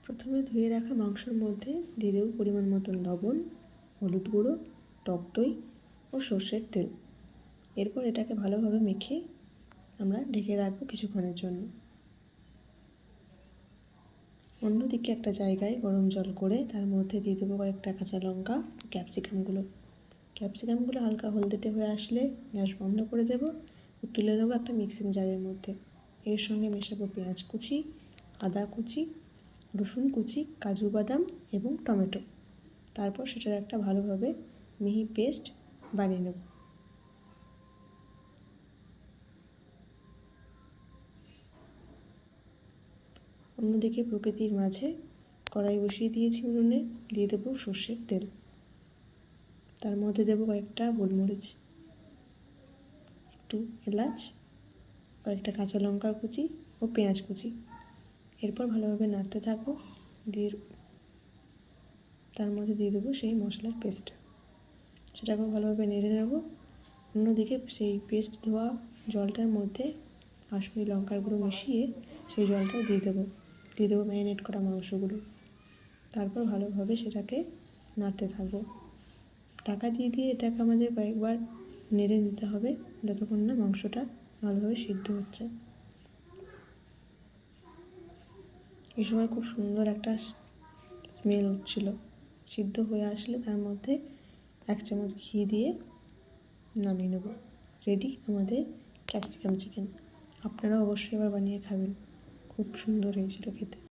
প্রথমে ধুয়ে রাখা মাংসের মধ্যে দিয়ে দেবো পরিমাণ মতন লবণ, হলুদ গুঁড়ো, টক দই ও সর্ষের তেল। এরপর এটাকে ভালোভাবে মেখে আমরা ঢেকে রাখবো কিছুক্ষণের জন্য। অন্যদিকে একটা জায়গায় গরম জল করে তার মধ্যে দিয়ে দেবো কয়েকটা কাঁচা লঙ্কা, ক্যাপসিকামগুলো হালকা হলদেটে হয়ে আসলে গ্যাস বন্ধ করে দেবো ও তুলে নেবো একটা মিক্সিং জারের মধ্যে। এর সঙ্গে মেশাবো পেঁয়াজ কুচি, আদা কুচি, রসুন কুচি, কাজু বাদাম এবং টমেটো। তারপর সেটার একটা ভালোভাবে মিহি পেস্ট বানিয়ে নেব। অন্যদিকে প্রকৃতির মাঝে কড়াই বসিয়ে দিয়েছি উনুনে, দিয়ে দেবো সর্ষের তেল। তার মধ্যে দেবো কয়েকটা গোলমরিচ, একটু এলাচ, কয়েকটা কাঁচা লঙ্কার কুচি ও পেঁয়াজ কুচি। এরপর ভালোভাবে নাড়তে থাকবো। দিয়ে তার মধ্যে দিয়ে দেবো সেই মশলার পেস্ট, সেটাকেও ভালোভাবে নেড়ে নেব। অন্যদিকে সেই পেস্ট ধোয়া জলটার মধ্যে কাশ্মীরি লঙ্কার গুঁড়ো মিশিয়ে সেই জলটাও দিয়ে দেবো ম্যারিনেট করা মাংসগুলো। তারপর ভালোভাবে সেটাকে নাড়তে থাকবো। ঢাকা দিয়ে এটাকে আমাদের কয়েকবার নেড়ে নিতে হবে যতক্ষণ না মাংসটা ভালোভাবে সিদ্ধ হচ্ছে। এই সময় খুব সুন্দর একটা স্মেল হচ্ছিল। সিদ্ধ হয়ে আসলে তার মধ্যে 1 চামচ ঘি দিয়ে নামিয়ে নেব। রেডি আমাদের ক্যাপসিকাম চিকেন। আপনারাও অবশ্যই এবার বানিয়ে খাবেন, খুব সুন্দর হয়েছিল খেতে।